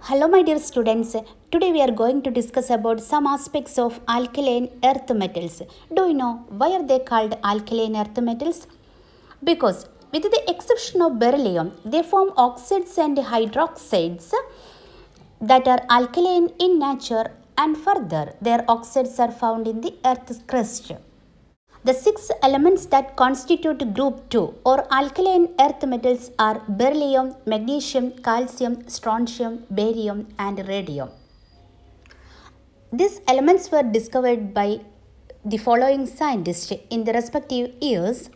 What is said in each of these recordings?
Hello my dear students, today we are going to discuss about some aspects of alkaline earth metals. Do you know why are they called alkaline earth metals? Because with the exception of beryllium, they form oxides and hydroxides that are alkaline in nature, and further their oxides are found in the earth's crust. The six elements that constitute group 2 or alkaline earth metals are beryllium, magnesium, calcium, strontium, barium and radium. These elements were discovered by the following scientists in the respective years.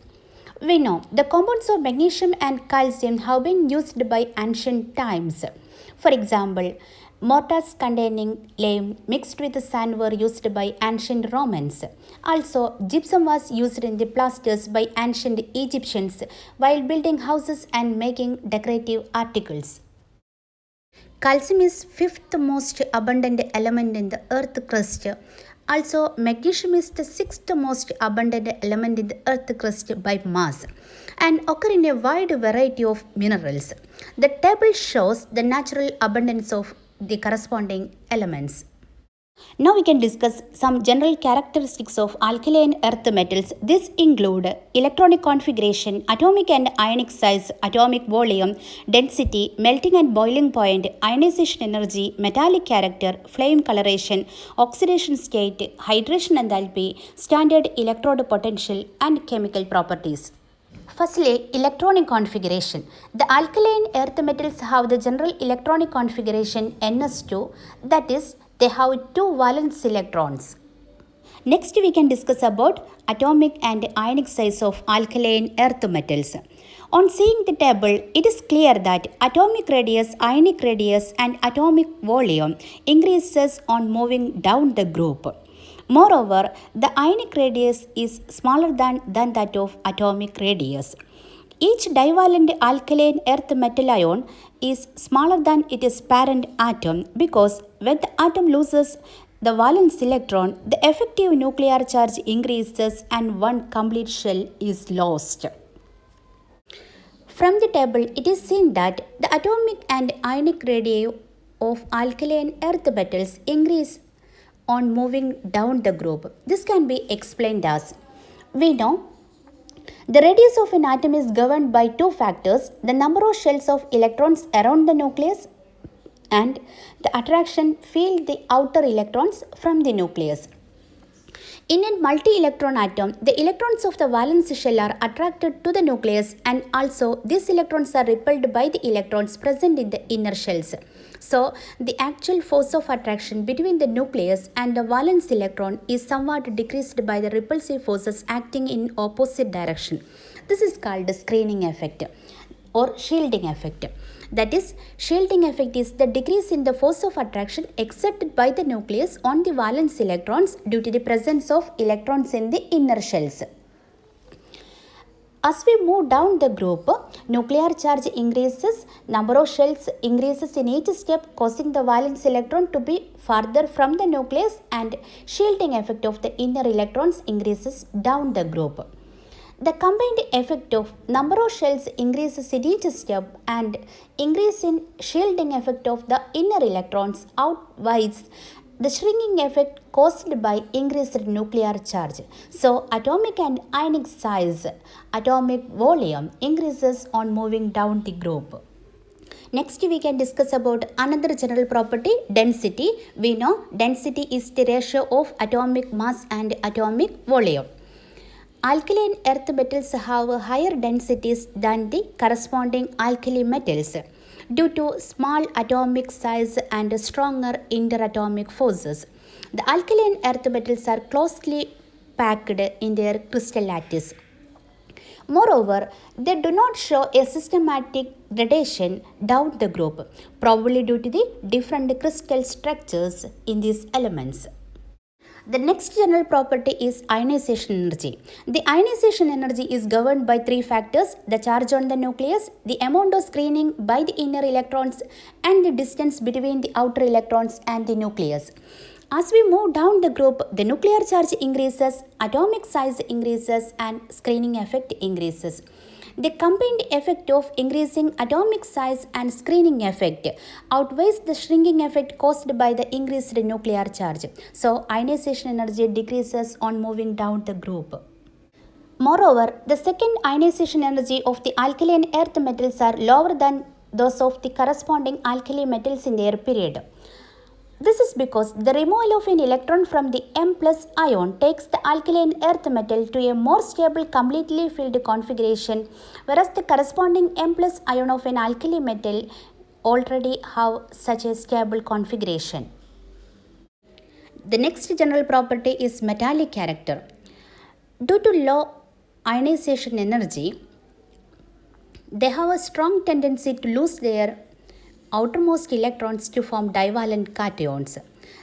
We know the compounds of magnesium and calcium have been used by ancient times. For example, mortars containing lime mixed with sand were used by ancient Romans. Also, gypsum was used in the plasters by ancient Egyptians while building houses and making decorative articles. Calcium is fifth most abundant element in the earth crust. Also, magnesium is the sixth most abundant element in the earth crust by mass and occur in a wide variety of minerals. The table shows the natural abundance of the corresponding elements. Now we can discuss some general characteristics of alkaline earth metals. These include electronic configuration, atomic and ionic size, atomic volume, density, melting and boiling point, ionization energy, metallic character, flame coloration, oxidation state, hydration enthalpy, standard electrode potential and chemical properties. Firstly, electronic configuration. The alkaline earth metals have the general electronic configuration Ns2, that is, they have two valence electrons. Next, we can discuss about atomic and ionic size of alkaline earth metals. On seeing the table, it is clear that atomic radius, ionic radius, and atomic volume increases on moving down the group. Moreover, the ionic radius is smaller than that of atomic radius. Each divalent alkaline earth metal ion is smaller than its parent atom because when the atom loses the valence electron, the effective nuclear charge increases and one complete shell is lost. From the table, it is seen that the atomic and ionic radii of alkaline earth metals increase on moving down the group. This can be explained as we know the radius of an atom is governed by two factors, the number of shells of electrons around the nucleus and the attraction field the outer electrons from the nucleus. In a multi-electron atom, the electrons of the valence shell are attracted to the nucleus and also these electrons are repelled by the electrons present in the inner shells. So, the actual force of attraction between the nucleus and the valence electron is somewhat decreased by the repulsive forces acting in opposite direction. This is called the screening effect or shielding effect. That is, shielding effect is the decrease in the force of attraction exerted by the nucleus on the valence electrons due to the presence of electrons in the inner shells. As we move down the group, nuclear charge increases, number of shells increases in each step, causing the valence electron to be farther from the nucleus, and shielding effect of the inner electrons increases down the group. The combined effect of number of shells increases in each step and increase in shielding effect of the inner electrons outweighs the shrinking effect caused by increased nuclear charge. So, atomic and ionic size, atomic volume increases on moving down the group. Next, we can discuss about another general property, density. We know density is the ratio of atomic mass and atomic volume. Alkaline earth metals have higher densities than the corresponding alkali metals due to small atomic size and stronger interatomic forces. The alkaline earth metals are closely packed in their crystal lattice. Moreover, they do not show a systematic gradation down the group, probably due to the different crystal structures in these elements. The next general property is ionization energy. The ionization energy is governed by three factors, the charge on the nucleus, the amount of screening by the inner electrons, and the distance between the outer electrons and the nucleus. As we move down the group, the nuclear charge increases, atomic size increases, and screening effect increases. The combined effect of increasing atomic size and screening effect outweighs the shrinking effect caused by the increased nuclear charge. So, ionization energy decreases on moving down the group. Moreover, the second ionization energy of the alkaline earth metals are lower than those of the corresponding alkali metals in their period. This is because the removal of an electron from the M plus ion takes the alkaline earth metal to a more stable completely filled configuration, whereas the corresponding M plus ion of an alkali metal already have such a stable configuration. The next general property is metallic character. Due to low ionization energy, they have a strong tendency to lose their outermost electrons to form divalent cations.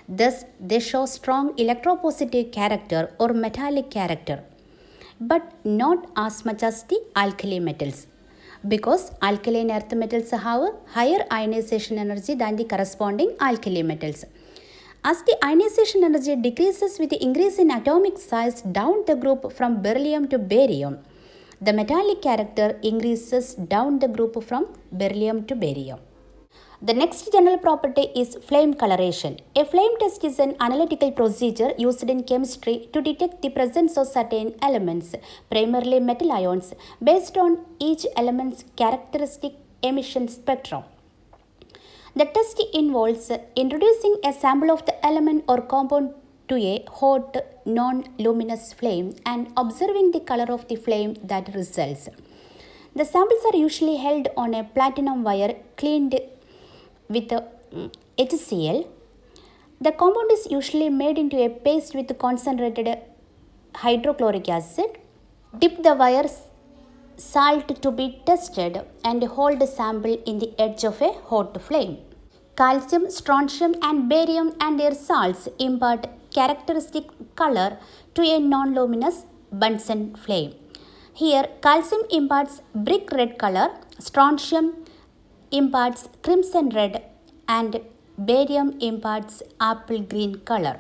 Thus, they show strong electropositive character or metallic character, but not as much as the alkali metals, because alkaline earth metals have a higher ionization energy than the corresponding alkali metals. As the ionization energy decreases with the increase in atomic size down the group from beryllium to barium, the metallic character increases down the group from beryllium to barium. The next general property is flame coloration. A flame test is an analytical procedure used in chemistry to detect the presence of certain elements, primarily metal ions, based on each element's characteristic emission spectrum. The test involves introducing a sample of the element or compound to a hot, non-luminous flame and observing the color of the flame that results. The samples are usually held on a platinum wire cleaned with HCl. The compound is usually made into a paste with concentrated hydrochloric acid. Dip the wire salt to be tested and hold the sample in the edge of a hot flame. Calcium, strontium and barium and their salts impart characteristic color to a non-luminous Bunsen flame. Here, calcium imparts brick red color, strontium imparts crimson red and barium imparts apple green color.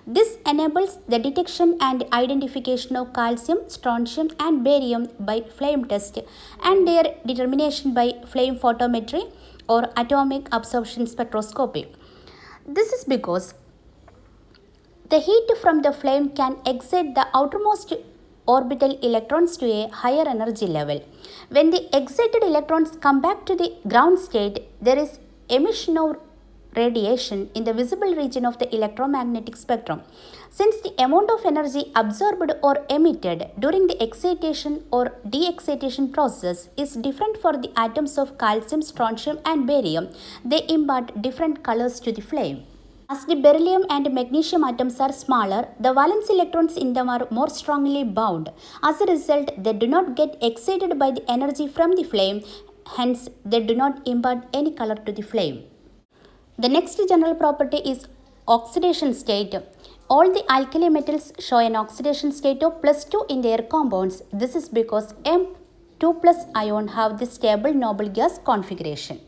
This enables the detection and identification of calcium, strontium and barium by flame test and their determination by flame photometry or atomic absorption spectroscopy. This is because the heat from the flame can excite the outermost orbital electrons to a higher energy level. When the excited electrons come back to the ground state, there is emission of radiation in the visible region of the electromagnetic spectrum. Since the amount of energy absorbed or emitted during the excitation or de-excitation process is different for the atoms of calcium, strontium and barium, they impart different colors to the flame. As the beryllium and magnesium atoms are smaller, the valence electrons in them are more strongly bound. As a result, they do not get excited by the energy from the flame, hence they do not impart any color to the flame. The next general property is oxidation state. All the alkali metals show an oxidation state of +2 in their compounds. This is because M2 plus ion have the stable noble gas configuration.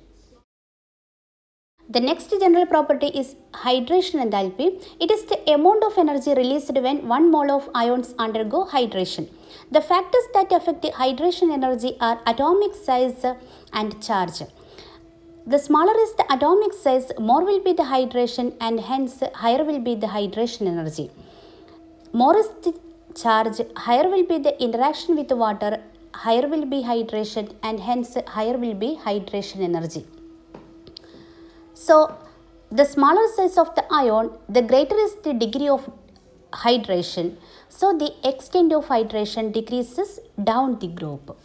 The next general property is hydration enthalpy. It is the amount of energy released when 1 mole of ions undergo hydration. The factors that affect the hydration energy are atomic size and charge. The smaller is the atomic size, more will be the hydration and hence higher will be the hydration energy. More is the charge, higher will be the interaction with the water, higher will be hydration and hence higher will be hydration energy. So, the smaller size of the ion, the greater is the degree of hydration. So, the extent of hydration decreases down the group.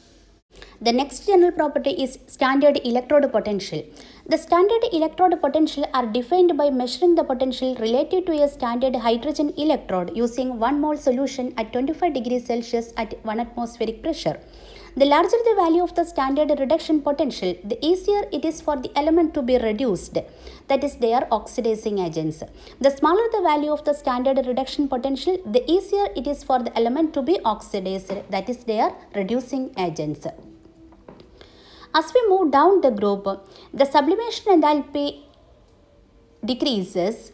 The next general property is standard electrode potential. The standard electrode potential are defined by measuring the potential related to a standard hydrogen electrode using 1 mole solution at 25 degrees Celsius at 1 atmospheric pressure. The larger the value of the standard reduction potential, the easier it is for the element to be reduced, that is, they are oxidizing agents. The smaller the value of the standard reduction potential, the easier it is for the element to be oxidized, that is, they are reducing agents. As we move down the group, the sublimation enthalpy decreases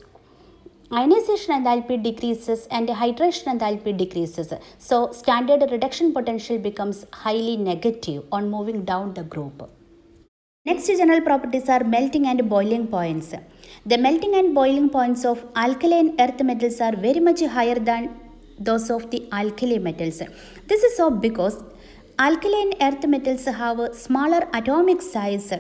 ionization enthalpy decreases and hydration enthalpy decreases. So standard reduction potential becomes highly negative on moving down the group. Next general properties are melting and boiling points. The melting and boiling points of alkaline earth metals are very much higher than those of the alkali metals. This is so because alkaline earth metals have a smaller atomic size.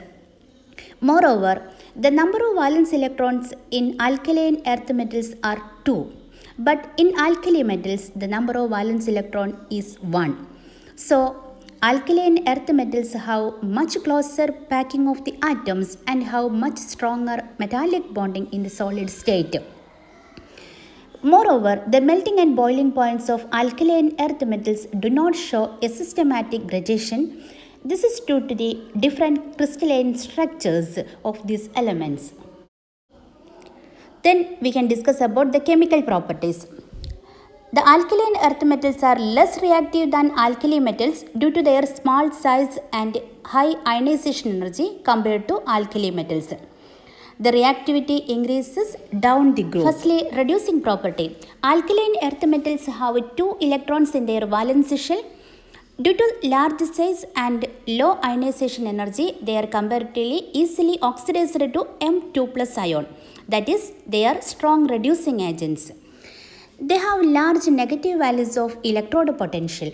Moreover, the number of valence electrons in alkaline earth metals are 2, but in alkali metals the number of valence electron is 1. So, alkaline earth metals have much closer packing of the atoms and have much stronger metallic bonding in the solid state. Moreover, the melting and boiling points of alkaline earth metals do not show a systematic gradation. This is due to the different crystalline structures of these elements. Then we can discuss about the chemical properties. The alkaline earth metals are less reactive than alkali metals due to their small size and high ionization energy compared to alkali metals. The reactivity increases down the group. Firstly, reducing property. Alkaline earth metals have 2 electrons in their valence shell. Due to large size and low ionization energy, they are comparatively easily oxidized to M2 plus ion. That is, they are strong reducing agents. They have large negative values of electrode potential.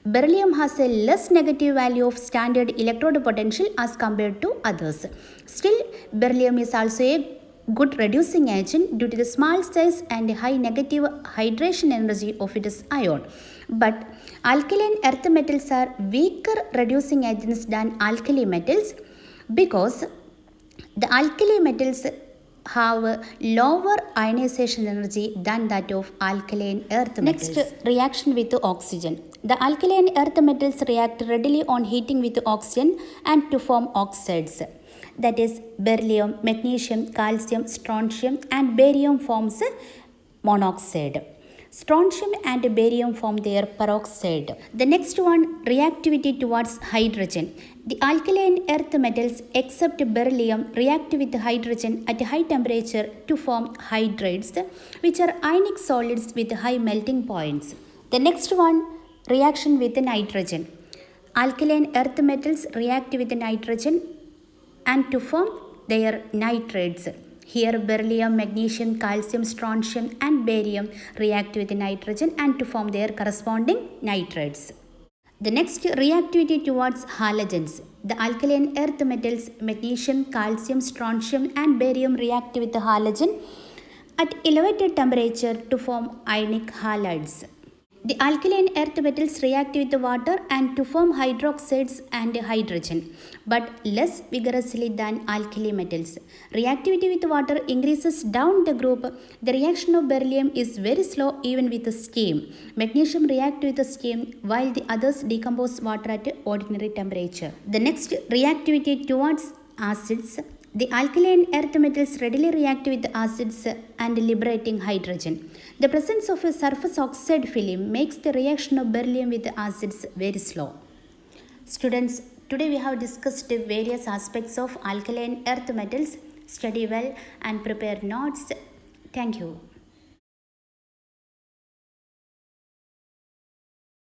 Beryllium has a less negative value of standard electrode potential as compared to others. Still, beryllium is also a good reducing agent due to the small size and high negative hydration energy of its ion. But alkaline earth metals are weaker reducing agents than alkali metals because the alkali metals have lower ionization energy than that of alkaline earth metals. Next, reaction with oxygen. The alkaline earth metals react readily on heating with oxygen and to form oxides. That is, beryllium, magnesium, calcium, strontium and barium forms monoxide. Strontium and barium form their peroxide. The next one, reactivity towards hydrogen. The alkaline earth metals except beryllium react with hydrogen at high temperature to form hydrates, which are ionic solids with high melting points. The next one, reaction with nitrogen. Alkaline earth metals react with nitrogen and to form their nitrates. Here beryllium, magnesium, calcium, strontium and barium react with nitrogen and to form their corresponding nitrates. The next, reactivity towards halogens. The alkaline earth metals magnesium, calcium, strontium and barium react with the halogen at elevated temperature to form ionic halides. The alkaline earth metals react with the water and to form hydroxides and hydrogen, but less vigorously than alkali metals. Reactivity with water increases down the group. The reaction of beryllium is very slow even with steam. Magnesium reacts with steam while the others decompose water at ordinary temperature. The next, reactivity towards acids. The alkaline earth metals readily react with acids and liberating hydrogen. The presence of a surface oxide film makes the reaction of beryllium with acids very slow. Students, today we have discussed various aspects of alkaline earth metals. Study well and prepare notes. Thank you.